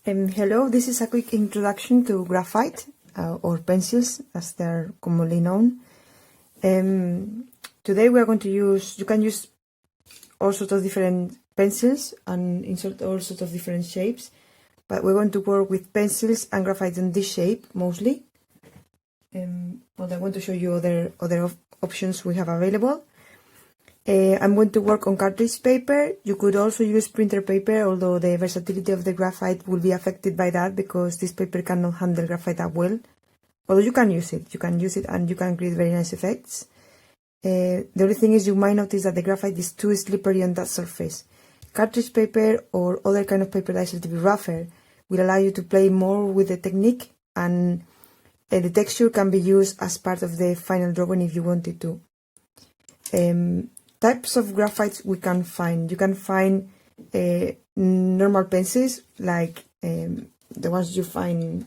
Hello, this is a quick introduction to graphite, or pencils as they're commonly known. Today we are going to you can use all sorts of different pencils and insert all sorts of different shapes, but we're going to work with pencils and graphite in this shape mostly. But I want to show you other options we have available. I'm going to work on cartridge paper. You could also use printer paper, although the versatility of the graphite will be affected by that because this paper cannot handle graphite that well. Although you can use it and you can create very nice effects. The only thing is you might notice that the graphite is too slippery on that surface. Cartridge paper or other kind of paper that is a little bit rougher will allow you to play more with the technique, and the texture can be used as part of the final drawing if you wanted to. Types of graphite we can find. You can find normal pencils like the ones you find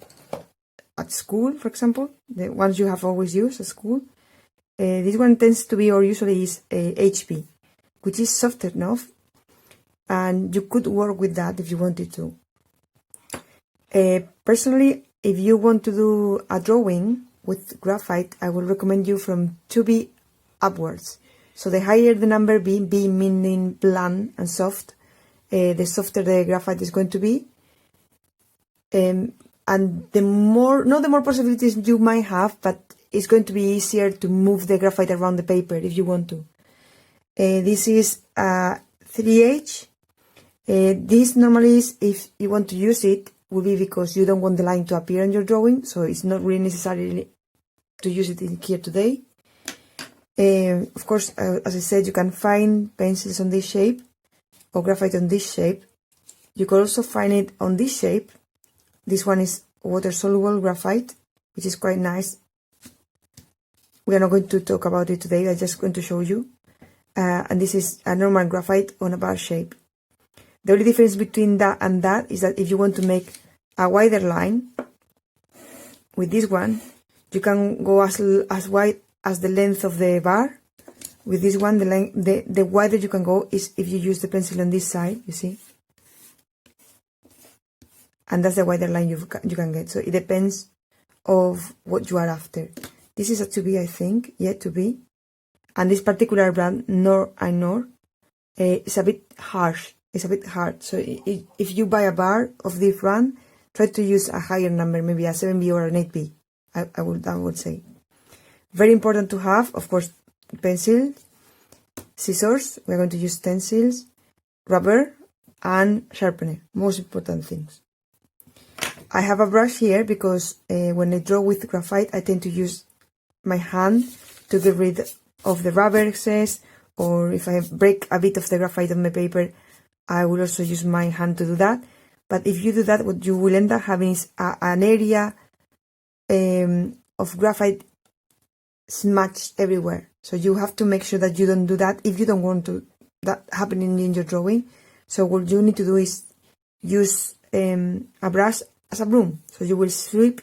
at school, for example, the ones you have always used at school. This one tends to be, or usually is, HB, which is soft enough, and you could work with that if you wanted to. Personally, if you want to do a drawing with graphite, I would recommend you from 2B upwards. So the higher the number B, B meaning blunt and soft, the softer the graphite is going to be. And the more possibilities you might have, but it's going to be easier to move the graphite around the paper if you want to. This is 3H. This normally is, if you want to use it, will be because you don't want the line to appear on your drawing, so it's not really necessary to use it in here today. Of course, as I said, you can find pencils on this shape or graphite on this shape. You can also find it on this shape. This one is water-soluble graphite, which is quite nice. We are not going to talk about it today, I'm just going to show you. And this is a normal graphite on a bar shape. The only difference between that and that is that if you want to make a wider line with this one, you can go as wide as the length of the bar. With this one, the wider you can go is if you use the pencil on this side, you see, and that's the wider line you can get. So it depends of what you are after. This is a 2B, I think, yeah, 2B, and this particular brand, Nor, is a bit harsh. It's a bit hard. So if you buy a bar of this brand, try to use a higher number, maybe a 7B or an 8B. I would say. Very important to have, of course, pencil, scissors, we're going to use stencils, rubber, and sharpener, most important things. I have a brush here because when I draw with graphite, I tend to use my hand to get rid of the rubber excess, or if I break a bit of the graphite on my paper, I will also use my hand to do that. But if you do that, what you will end up having is an area of graphite smudged everywhere. So you have to make sure that you don't do that if you don't want that happening in your drawing. So what you need to do is use a brush as a broom. So you will sweep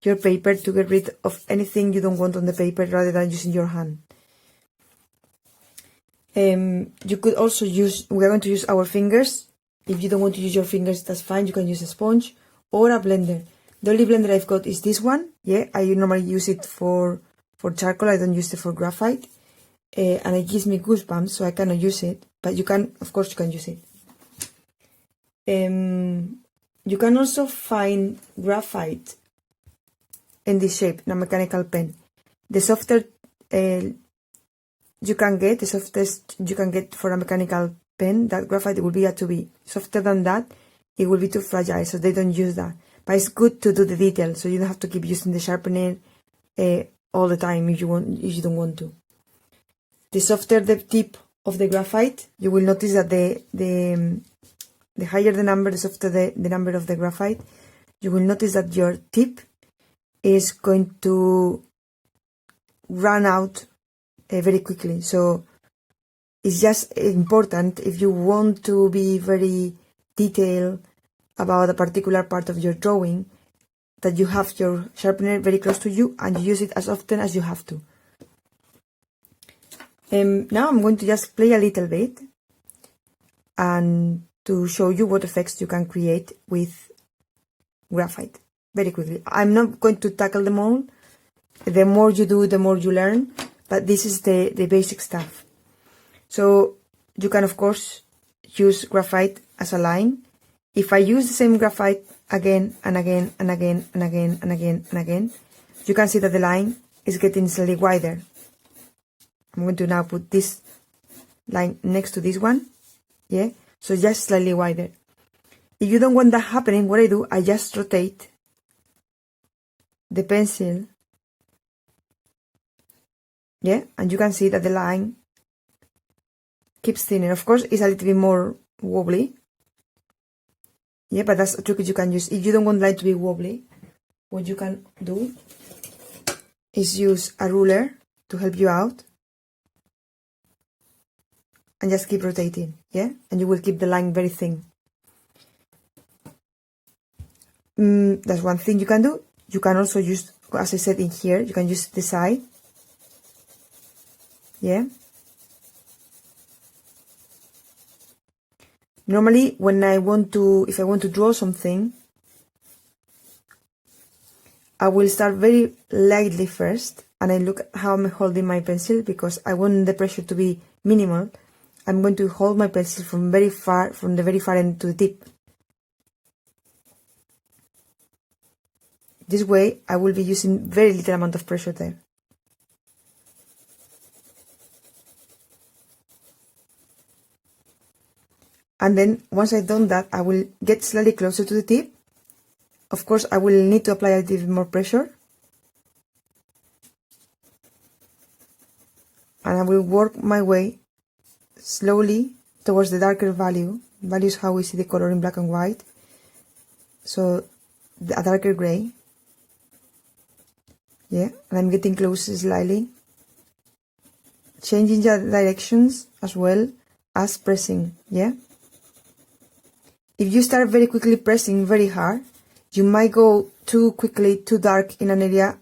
your paper to get rid of anything you don't want on the paper rather than using your hand. You could also we are going to use our fingers. If you don't want to use your fingers, that's fine. You can use a sponge or a blender. The only blender I've got is this one. Yeah, I normally use it for charcoal. I don't use it for graphite. And it gives me goosebumps, so I cannot use it. But you can, of course, you can use it. You can also find graphite in this shape, in a mechanical pen. The softer you can get, the softest you can get for a mechanical pen, that graphite will be a 2B. Softer than that, it will be too fragile, so they don't use that. But it's good to do the detail, so you don't have to keep using the sharpener all the time if you don't want to. The softer the tip of the graphite, you will notice that the higher the number, the softer the number of the graphite, you will notice that your tip is going to run out very quickly. So it's just important, if you want to be very detailed about a particular part of your drawing, that you have your sharpener very close to you and you use it as often as you have to. Now I'm going to just play a little bit and to show you what effects you can create with graphite very quickly. I'm not going to tackle them all. The more you do, the more you learn, but this is the basic stuff. So you can of course use graphite as a line. If I use the same graphite again and again and again and again and again and again, you can see that the line is getting slightly wider. I'm going to now put this line next to this one, yeah, so just slightly wider. If you don't want that happening, what I do, I just rotate the pencil, yeah, and you can see that the line keeps thinner. Of course, it's a little bit more wobbly, yeah, but that's a trick you can use. If you don't want the line to be wobbly, what you can do is use a ruler to help you out and just keep rotating, yeah, and you will keep the line very thin. That's one thing you can do. You can also use, as I said in here, you can use the side, yeah. Normally, when if I want to draw something, I will start very lightly first, and I look at how I'm holding my pencil, because I want the pressure to be minimal. I'm going to hold my pencil from the very far end to the tip. This way, I will be using very little amount of pressure there. And then, once I've done that, I will get slightly closer to the tip. Of course, I will need to apply a little bit more pressure. And I will work my way slowly towards the darker value. Value is how we see the color in black and white. So, a darker gray. Yeah, and I'm getting closer slightly. Changing the directions as well as pressing, yeah. If you start very quickly pressing very hard, you might go too quickly, too dark in an area,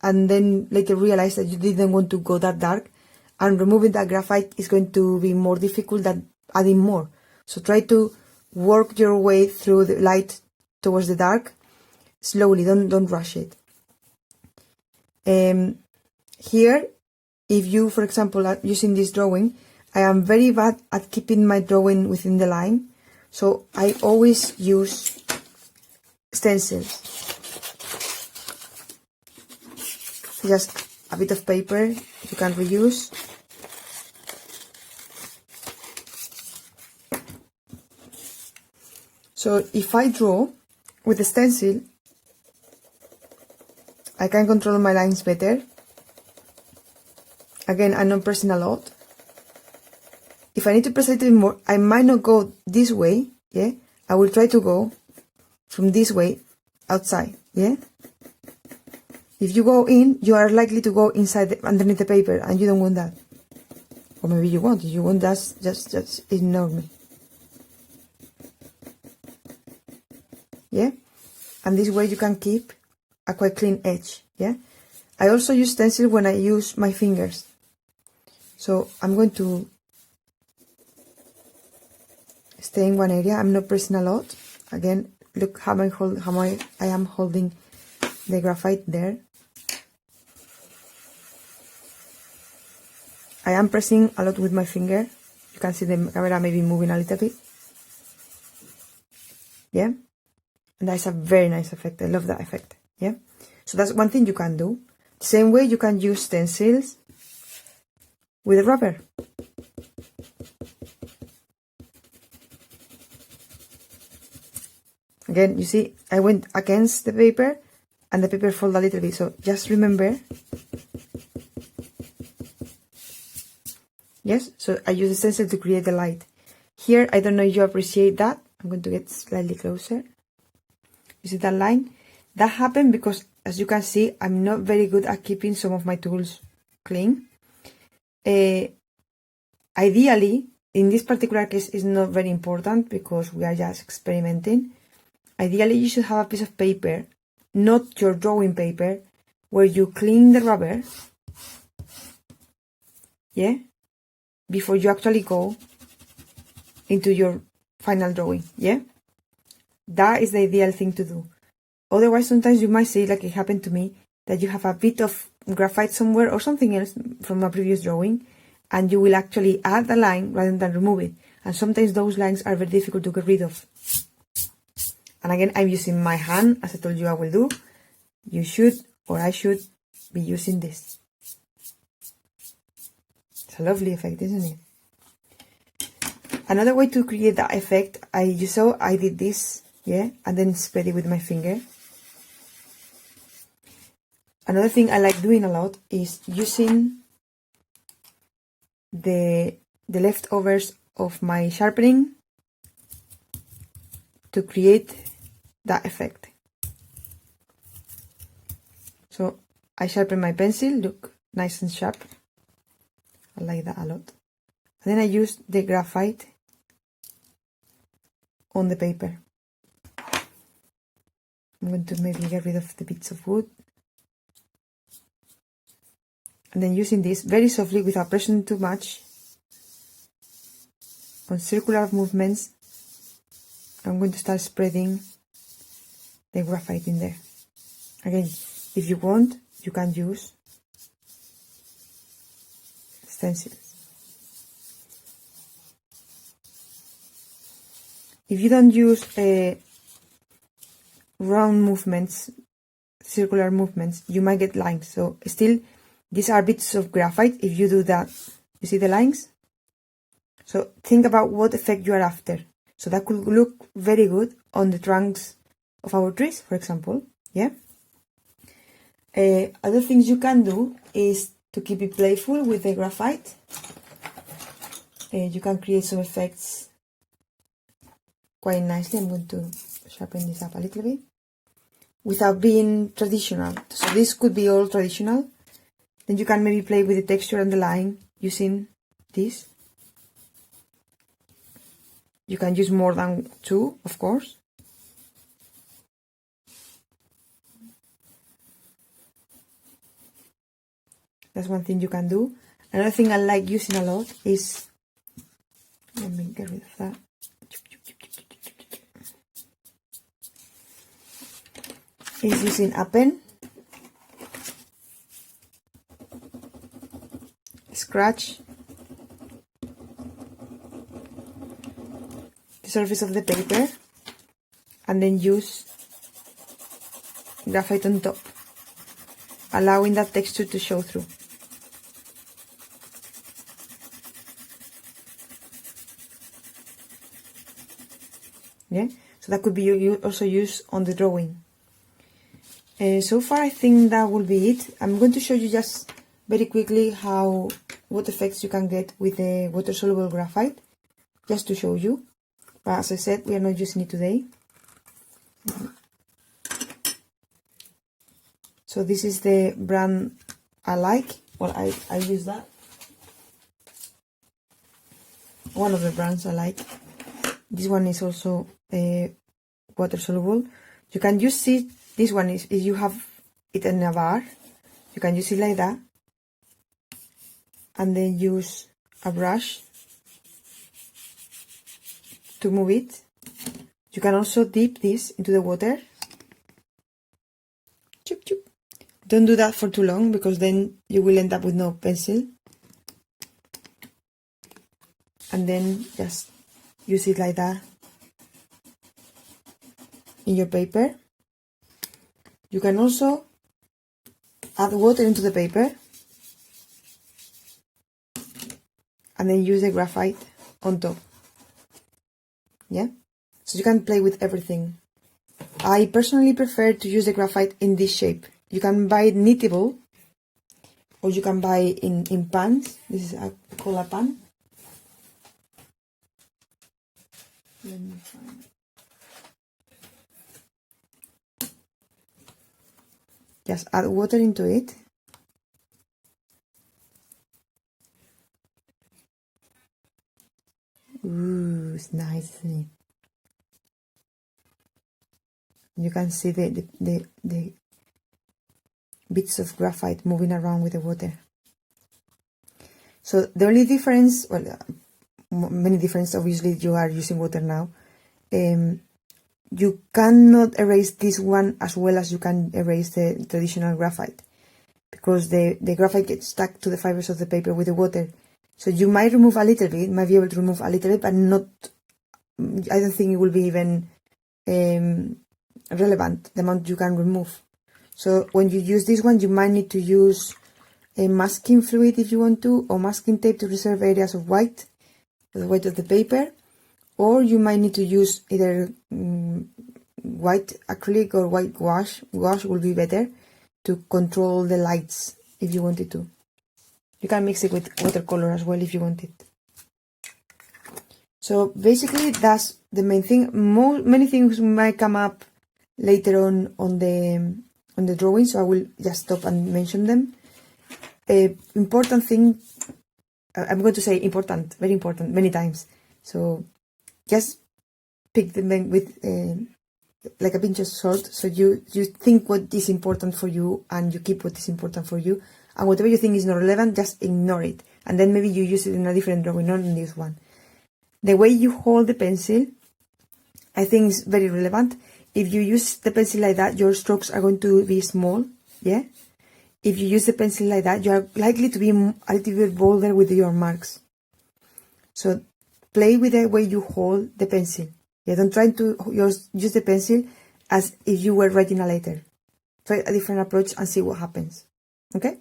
and then later realize that you didn't want to go that dark, and removing that graphite is going to be more difficult than adding more. So try to work your way through the light towards the dark slowly, don't rush it. Here, if you, for example, are using this drawing, I am very bad at keeping my drawing within the line, so I always use stencils. Just a bit of paper you can reuse. So if I draw with a stencil, I can control my lines better. Again, I'm not pressing a lot. If I need to press a little bit more, I might not go this way, yeah? I will try to go from this way outside, yeah? If you go in, you are likely to go inside underneath the paper, and you don't want that. Or maybe you want. If you want that, just ignore me. Yeah? And this way you can keep a quite clean edge, yeah? I also use stencil when I use my fingers. So I'm going to stay in one area. I'm not pressing a lot. Again, look how I am holding the graphite there. I am pressing a lot with my finger. You can see the camera maybe moving a little bit. Yeah? And that's a very nice effect. I love that effect. Yeah? So that's one thing you can do. The same way you can use stencils with a rubber. Again, you see, I went against the paper and the paper folded a little bit. So just remember. Yes, so I use the stencil to create the light. Here, I don't know if you appreciate that. I'm going to get slightly closer. You see that line? That happened because, as you can see, I'm not very good at keeping some of my tools clean. Ideally, in this particular case, it's not very important because we are just experimenting. Ideally, you should have a piece of paper, not your drawing paper, where you clean the rubber, yeah, before you actually go into your final drawing, yeah? That is the ideal thing to do. Otherwise, sometimes you might see, like it happened to me, that you have a bit of graphite somewhere or something else from a previous drawing, and you will actually add a line rather than remove it. And sometimes those lines are very difficult to get rid of. And again, I'm using my hand, as I told you I will do. You should, or I should, be using this. It's a lovely effect, isn't it? Another way to create that effect, you saw I did this, yeah, and then spread it with my finger. Another thing I like doing a lot is using the leftovers of my sharpening to create that effect. So I sharpen my pencil, look, nice and sharp. I like that a lot. And then I use the graphite on the paper. I'm going to maybe get rid of the bits of wood. And then using this very softly without pressing too much on circular movements, I'm going to start spreading the graphite in there. Again, if you want, you can use stencils. If you don't use round movements, circular movements, you might get lines. So still, these are bits of graphite. If you do that, you see the lines? So think about what effect you are after. So that could look very good on the trunks of our trees, for example. Yeah. Other things you can do is to keep it playful with the graphite. You can create some effects quite nicely. I'm going to sharpen this up a little bit without being traditional. So this could be all traditional. Then you can maybe play with the texture and the line using this. You can use more than two, of course. That's one thing you can do. Another thing I like using a lot is, let me get rid of that. Is using a pen, scratch the surface of the paper, and then use graphite on top, allowing that texture to show through. Yeah, so that could be also used on the drawing. So far I think that will be it. I'm going to show you just very quickly what effects you can get with the water-soluble graphite, just to show you. But as I said, we are not using it today. So this is the brand I like. Well, I use that. One of the brands I like. This one is also water-soluble. You can use it. This one is, if you have it in a bar, you can use it like that, and then use a brush to move it. You can also dip this into the water. Choop, choop. Don't do that for too long, because then you will end up with no pencil. And then just use it like that in your paper. You can also add water into the paper and then use the graphite on top. Yeah, so you can play with everything. I personally prefer to use the graphite in this shape. You can buy it knittable, or you can buy in pans. This is called a pan. Let me find it. Just add water into it. Ooh, it's nice, isn't it? You can see the bits of graphite moving around with the water. So the only difference, well, many differences, obviously you are using water now. you cannot erase this one as well as you can erase the traditional graphite, because the graphite gets stuck to the fibers of the paper with the water. So you might remove a little bit, might be able to remove a little bit, but not, I don't think it will be even relevant, the amount you can remove. So when you use this one, you might need to use a masking fluid if you want to, or masking tape to reserve areas of white, the white of the paper, or you might need to use either white acrylic or white gouache. Gouache will be better to control the lights if you wanted to. You can mix it with watercolor as well if you want it. So basically that's the main thing. Many things might come up later on the drawing, so I will just stop and mention them. Important thing, I'm going to say important, very important, many times. So just pick them with like a pinch of salt. So you think what is important for you and you keep what is important for you. And whatever you think is not relevant, just ignore it. And then maybe you use it in a different drawing, not in this one. The way you hold the pencil, I think is very relevant. If you use the pencil like that, your strokes are going to be small, yeah? If you use the pencil like that, you are likely to be a little bit bolder with your marks. So play with the way you hold the pencil. Yeah, don't try to use the pencil as if you were writing a letter. Try a different approach and see what happens. Okay?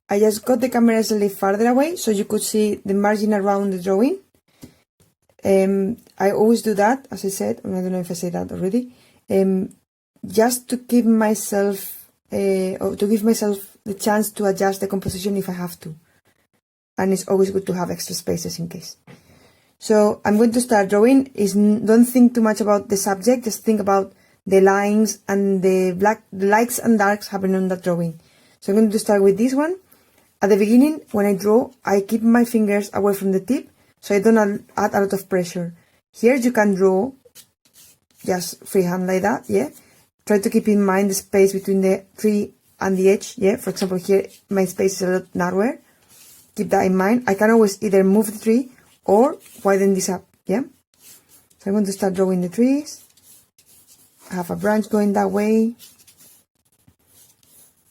I just got the camera slightly farther away so you could see the margin around the drawing. I always do that, as I said, I don't know if I said that already, just to give myself the chance to adjust the composition if I have to. And it's always good to have extra spaces in case. So I'm going to start drawing. Don't think too much about the subject, just think about the lines and the lights and darks happening on that drawing. So I'm going to start with this one. At the beginning, when I draw, I keep my fingers away from the tip, so I don't add a lot of pressure. Here you can draw just freehand like that, yeah? Try to keep in mind the space between the tree and the edge, yeah? For example, here my space is a lot narrower. Keep that in mind. I can always either move the tree or widen this up, yeah? So I'm going to start drawing the trees. I have a branch going that way.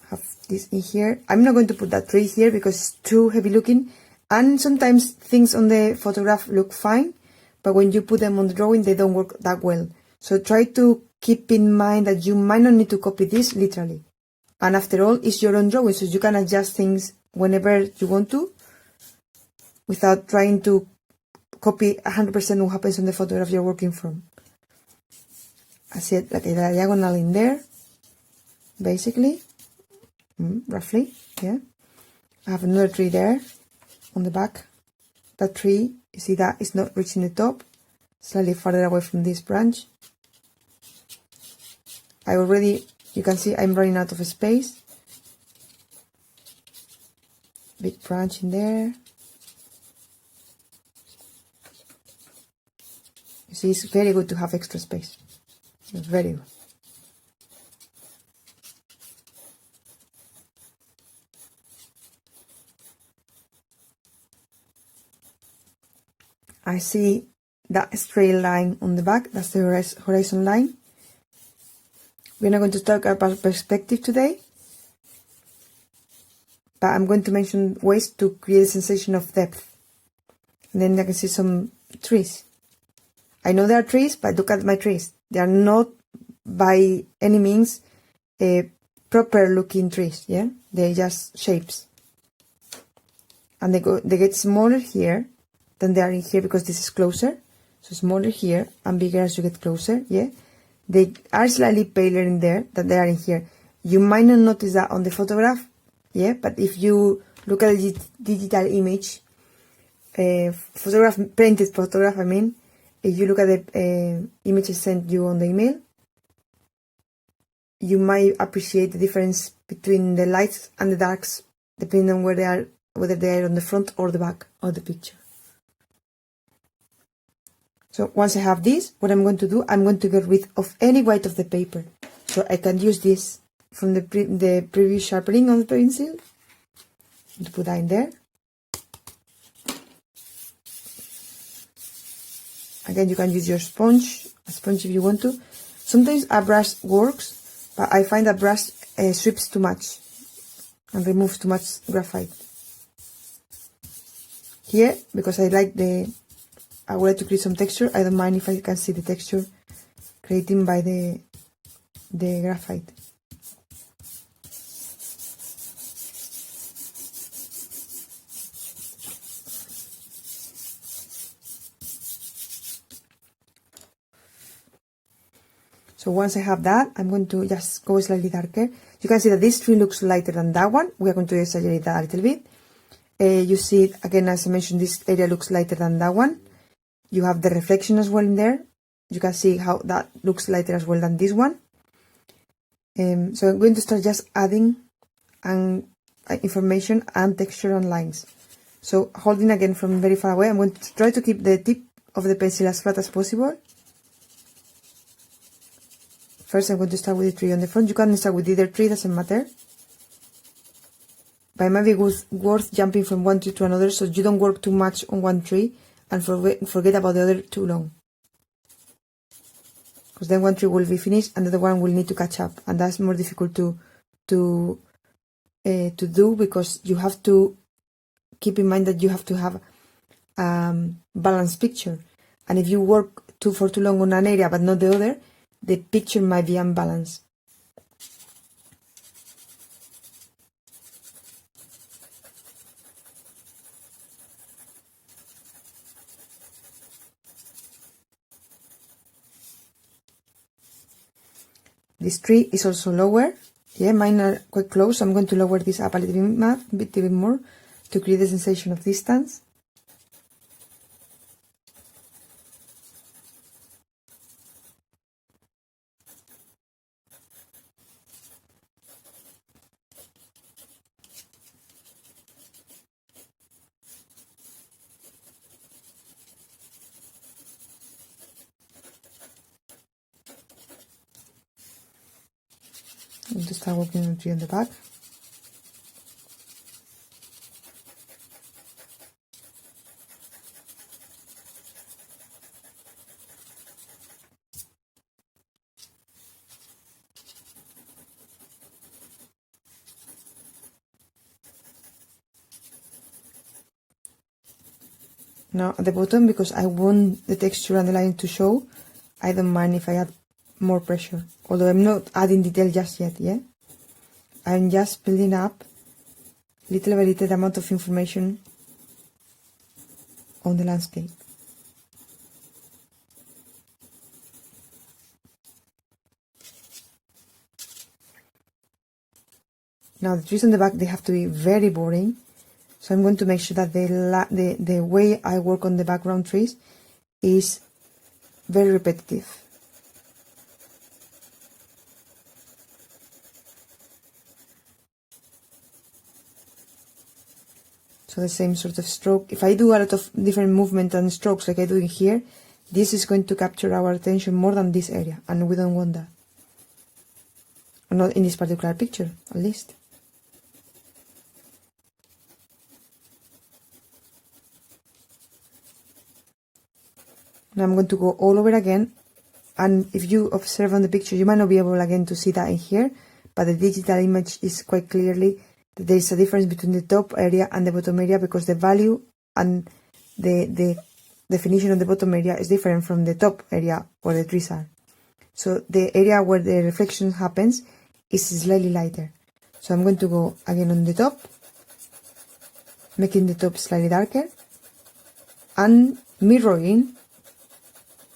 Have this in here. I'm not going to put that tree here because it's too heavy looking. And sometimes things on the photograph look fine, but when you put them on the drawing, they don't work that well. So try to keep in mind that you might not need to copy this literally. And after all, it's your own drawing, so you can adjust things whenever you want to, without trying to copy 100% what happens on the photograph you're working from. I said like a diagonal in there, basically, roughly, yeah. I have another tree there on the back. That tree, you see that it's not reaching the top, slightly farther away from this branch. You can see I'm running out of space. Big branch in there. You see, it's very good to have extra space. It's very good. I see that straight line on the back, that's the horizon line. We're not going to talk about perspective today, but I'm going to mention ways to create a sensation of depth. And then I can see some trees. I know there are trees, but look at my trees. They are not by any means proper looking trees, yeah? They're just shapes. And they get smaller here than they are in here because this is closer. So smaller here and bigger as you get closer, yeah? They are slightly paler in there than they are in here. You might not notice that on the photograph, yeah? But if you look at the digital image, printed photograph, I mean, if you look at the image I sent you on the email, you might appreciate the difference between the lights and the darks, depending on where they are, whether they are on the front or the back of the picture. So once I have this, what I'm going to do, I'm going to get rid of any white of the paper. So I can use this from the previous sharpening on the pencil, to put that in there. Again, you can use your sponge, a sponge if you want to. Sometimes a brush works, but I find that brush strips too much and removes too much graphite. Here, because I like I would like to create some texture, I don't mind if I can see the texture created by the graphite. So once I have that, I'm going to just go slightly darker. You can see that this tree looks lighter than that one. We are going to exaggerate that a little bit. You see it, again, as I mentioned, this area looks lighter than that one. You have the reflection as well in there. You can see how that looks lighter as well than this one. So I'm going to start just adding information and texture and lines. So holding again from very far away, I'm going to try to keep the tip of the pencil as flat as possible. First, I'm going to start with the tree on the front. You can start with either tree, doesn't matter. But it might be worth jumping from one tree to another so you don't work too much on one tree and forget about the other too long. Because then one tree will be finished and the other one will need to catch up. And that's more difficult to do because you have to keep in mind that you have to have balanced picture. And if you work for too long on an area but not the other, the picture might be unbalanced. This tree is also lower. Yeah, mine are quite close. I'm going to lower this up a little bit more to create the sensation of distance. I'm going to start working on the tree on the back. Now at the bottom, because I want the texture and the line to show, I don't mind if I add more pressure. Although I'm not adding detail just yet, yeah? I'm just building up little by little the amount of information on the landscape. Now the trees on the back, they have to be very boring. So I'm going to make sure that the way I work on the background trees is very repetitive. So the same sort of stroke. If I do a lot of different movement and strokes like I do in here, this is going to capture our attention more than this area, and we don't want that. Or not in this particular picture, at least. Now I'm going to go all over again, and if you observe on the picture, you might not be able again to see that in here, but the digital image is quite clearly that there is a difference between the top area and the bottom area, because the value and the definition of the bottom area is different from the top area where the trees are. So the area where the reflection happens is slightly lighter. So I'm going to go again on the top, making the top slightly darker, and mirroring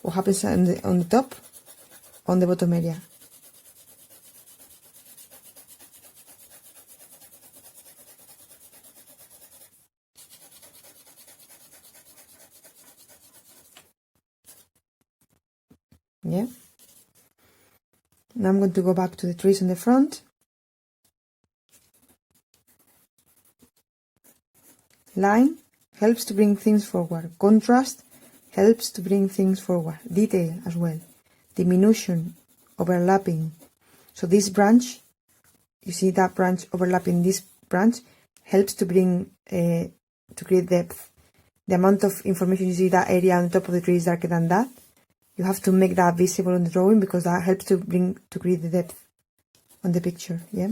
what happens on the top on the bottom area. Yeah. Now I'm going to go back to the trees on the front. Line helps to bring things forward. Contrast helps to bring things forward. Detail as well. Diminution, overlapping. So this branch, you see that branch overlapping this branch, helps to bring to create depth. the amount of information you see, that area on the top of the tree is darker than that. You have to make that visible on the drawing because that helps to create the depth on the picture, yeah?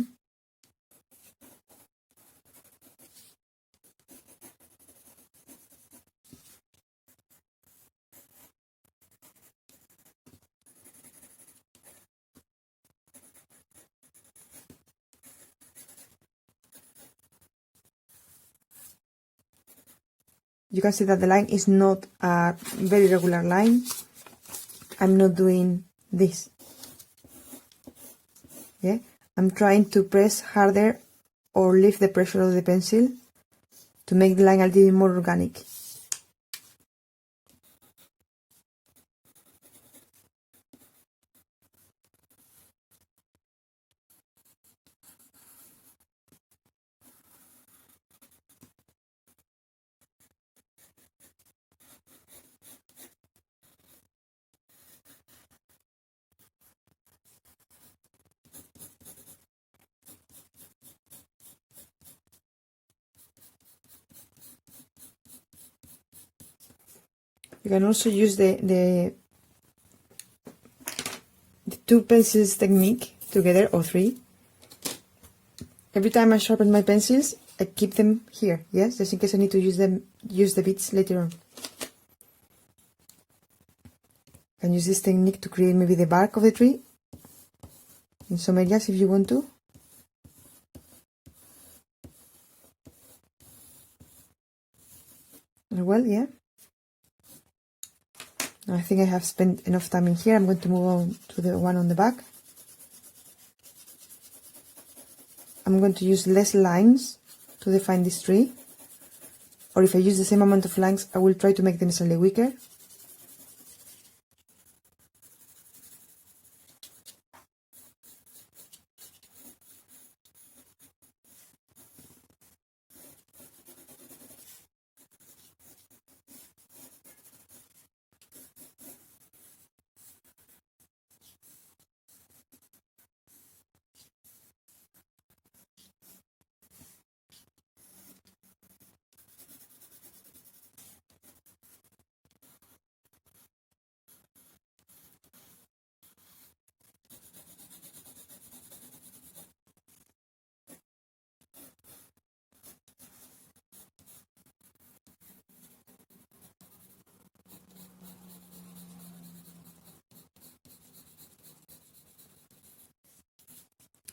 You can see that the line is not a very regular line. I'm not doing this. Yeah, I'm trying to press harder or lift the pressure of the pencil to make the line a little bit more organic. You can also use the two pencils technique together, or three. Every time I sharpen my pencils, I keep them here, yes, just in case I need to use the bits later on. You can use this technique to create maybe the bark of the tree in some areas if you want to. As well, yeah. I think I have spent enough time in here. I'm going to move on to the one on the back. I'm going to use less lines to define this tree. Or if I use the same amount of lines, I will try to make them slightly weaker.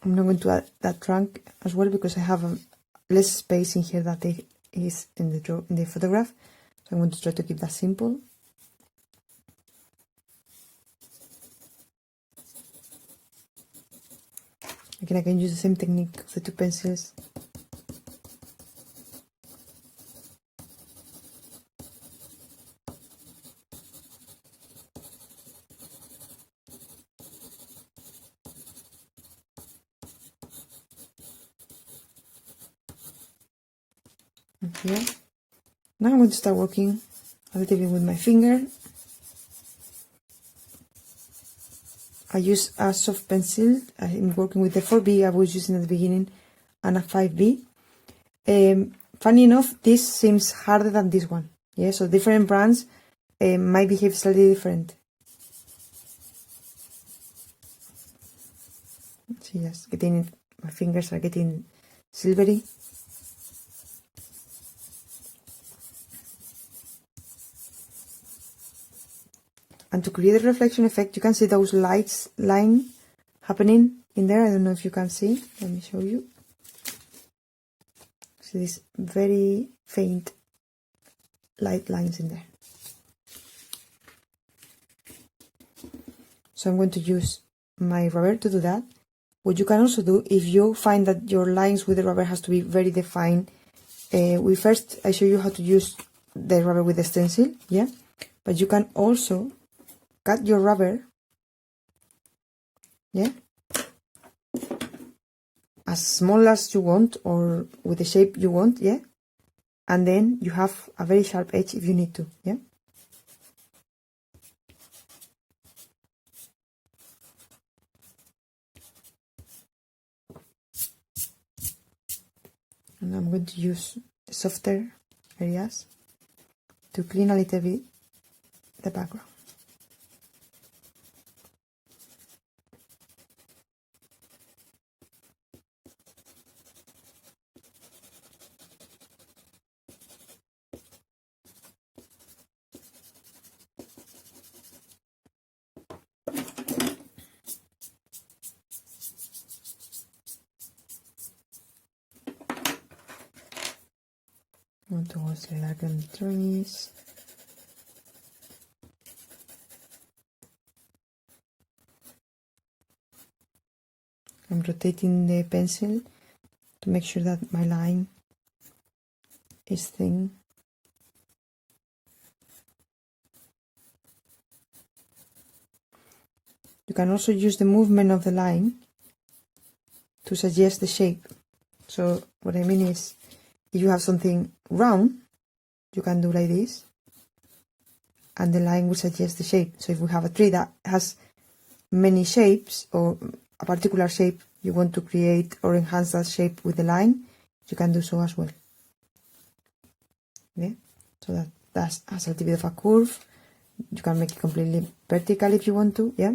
I'm not going to add that trunk as well because I have less space in here that is in the photograph. So I'm going to try to keep that simple. Again, I can use the same technique of the two pencils. Here. Now I'm going to start working a little bit with my finger. I use a soft pencil. I'm working with the 4B I was using at the beginning and a 5B. Funny enough, this seems harder than this one. Yeah, so different brands might behave slightly different. See, yes, my fingers are getting silvery. And to create a reflection effect, you can see those line happening in there. I don't know if you can see. Let me show you. See these very faint light lines in there. So I'm going to use my rubber to do that. What you can also do, if you find that your lines with the rubber has to be very defined, I show you how to use the rubber with the stencil, yeah? But you can also cut your rubber, yeah, as small as you want or with the shape you want, yeah, and then you have a very sharp edge if you need to, yeah. And I'm going to use the softer areas. to clean a little bit the background. Going towards the lagoon trees. I'm rotating the pencil to make sure that my line is thin. You can also use the movement of the line to suggest the shape. So what I mean is, if you have something round, you can do like this, and the line will suggest the shape. So if we have a tree that has many shapes, or a particular shape you want to create or enhance that shape with the line, you can do so as well. Okay, so that has a little bit of a curve. You can make it completely vertical if you want to, yeah.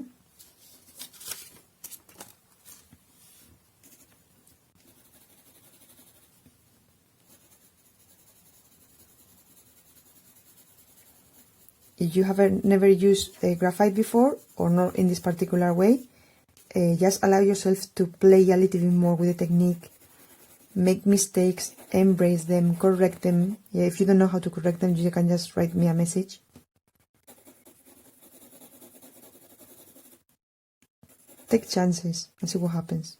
If you have never used graphite before, or not in this particular way, just allow yourself to play a little bit more with the technique. Make mistakes, embrace them, correct them. Yeah, if you don't know how to correct them, you can just write me a message. Take chances and see what happens.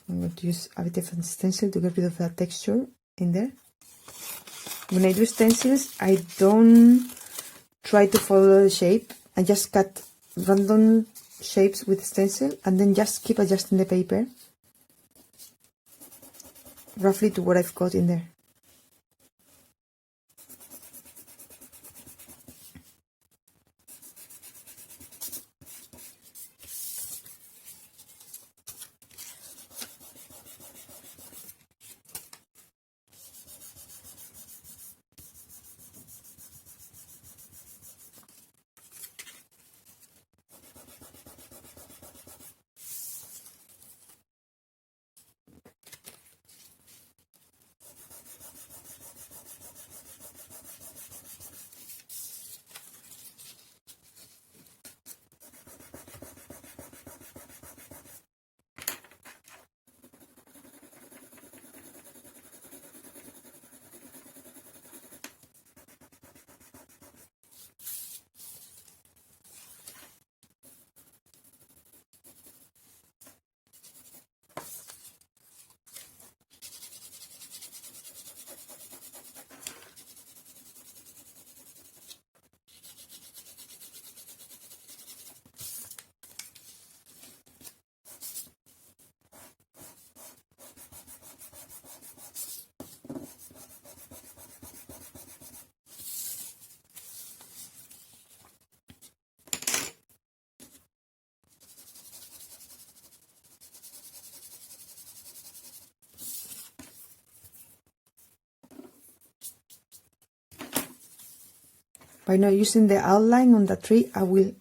I'm going to use a bit of a stencil to get rid of that texture in there. When I do stencils, I don't try to follow the shape. I just cut random shapes with stencil and then just keep adjusting the paper roughly to what I've got in there. By not using the outline on the tree, I will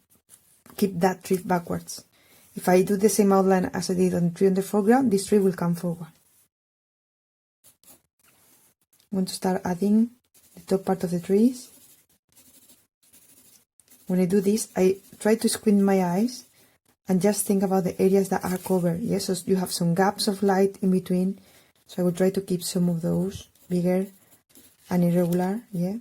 keep that tree backwards. If I do the same outline as I did on the tree on the foreground, this tree will come forward. I'm going to start adding the top part of the trees. When I do this, I try to squint my eyes and just think about the areas that are covered. Yes, so you have some gaps of light in between. So I will try to keep some of those bigger and irregular, yeah.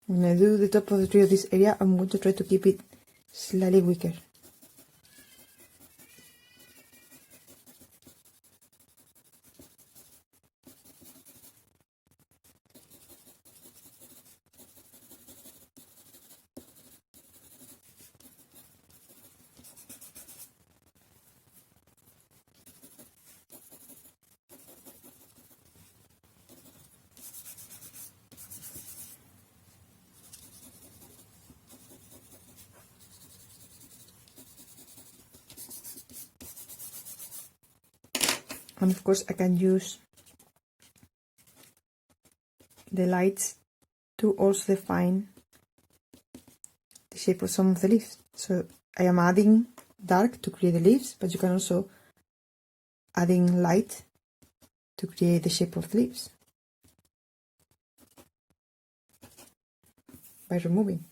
When I do the top of the tree of this area, I'm going to try to keep it slightly weaker. And of course I can use the lights to also define the shape of some of the leaves. So I am adding dark to create the leaves, but you can also adding light to create the shape of the leaves by removing.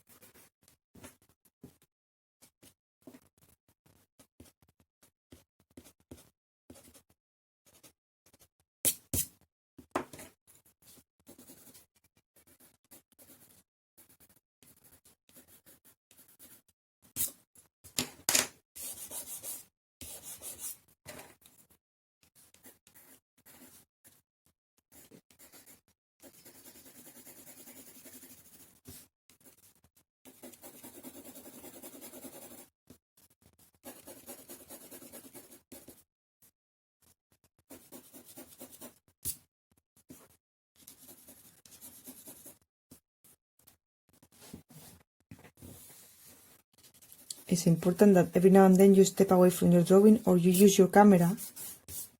It's important that every now and then you step away from your drawing, or you use your camera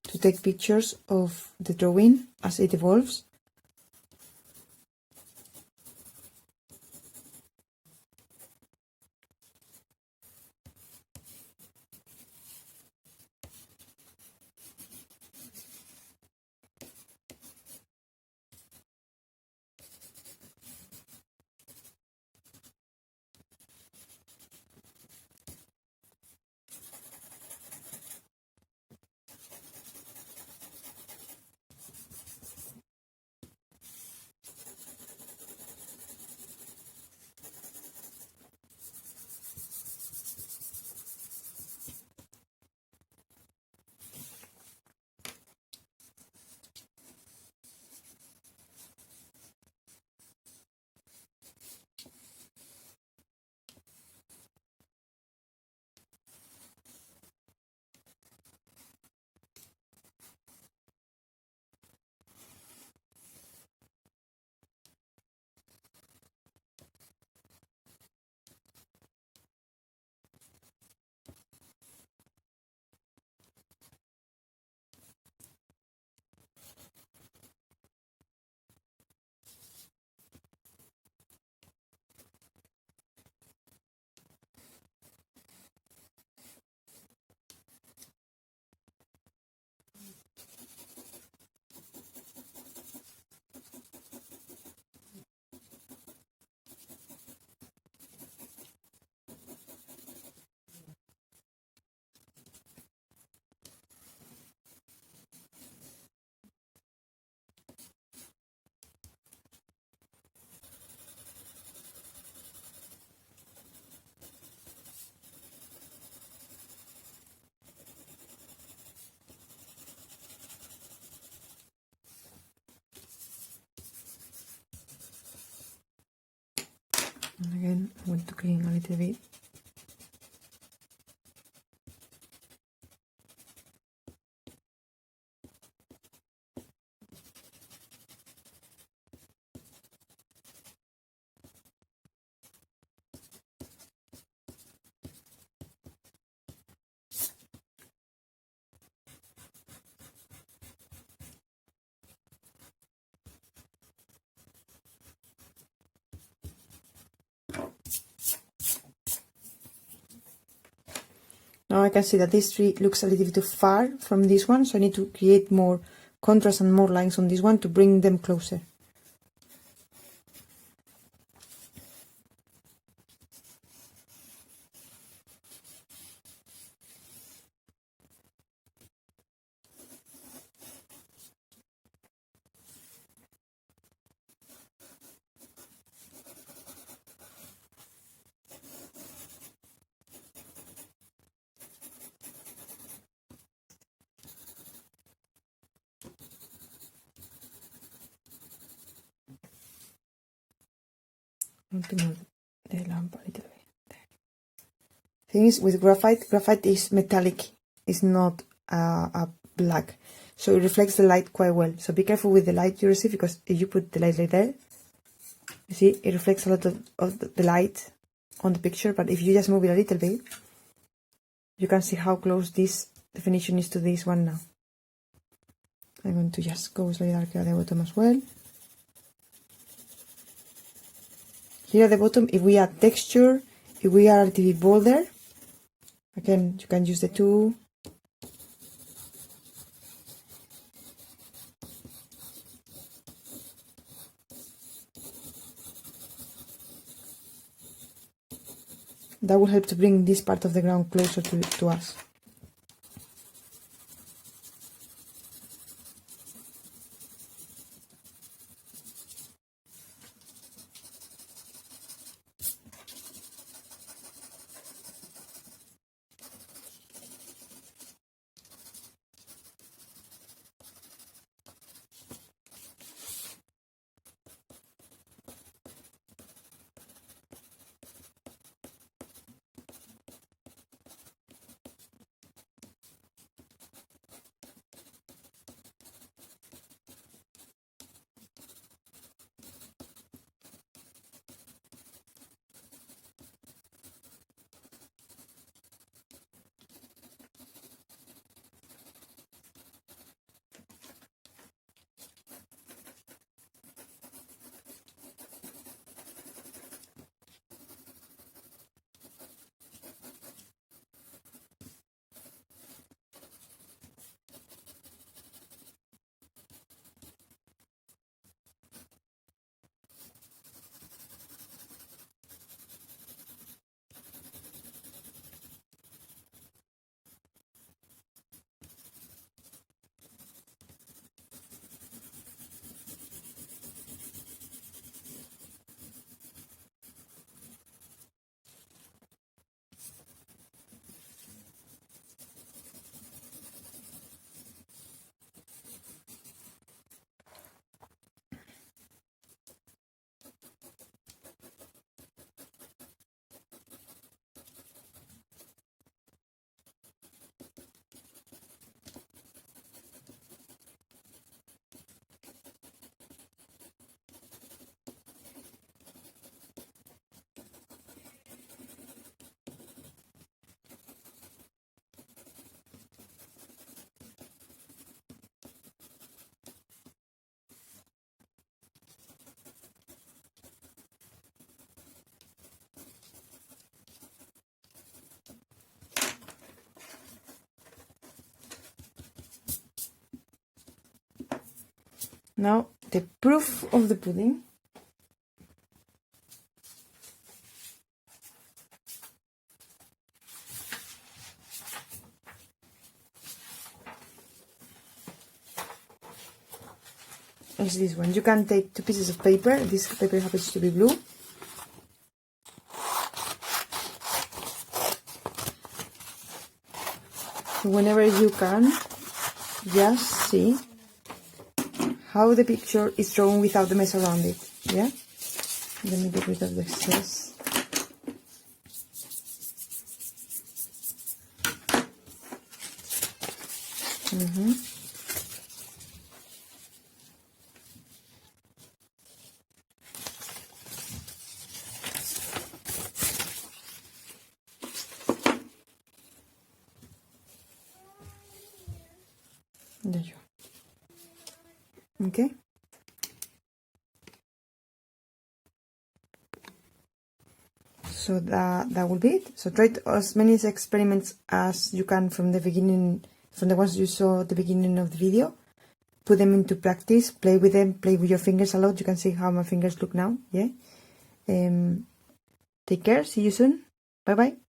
to take pictures of the drawing as it evolves. And again, I want to clean a little bit. Now I can see that this tree looks a little bit too far from this one, so I need to create more contrast and more lines on this one to bring them closer. Romping the lamp a little bit. Thing is, with graphite is metallic. It's not a black. So it reflects the light quite well. So be careful with the light you receive, because if you put the light like there, you see, it reflects a lot of the light on the picture. But if you just move it a little bit, you can see how close this definition is to this one now. I'm going to just go slightly darker at the bottom as well. Here at the bottom, if we add texture, if we are a little bit bolder, again, you can use the two. That will help to bring this part of the ground closer to us. Now, the proof of the pudding. Is this one. You can take 2 pieces of paper. This paper happens to be blue. Whenever you can, just see how the picture is drawn without the mess around it. Yeah? Let me get rid of the excess. There you go. Okay. So that will be it. So try as many experiments as you can from the beginning, from the ones you saw at the beginning of the video. Put them into practice, play with them, play with your fingers a lot. You can see how my fingers look now. Yeah. Take care. See you soon. Bye bye.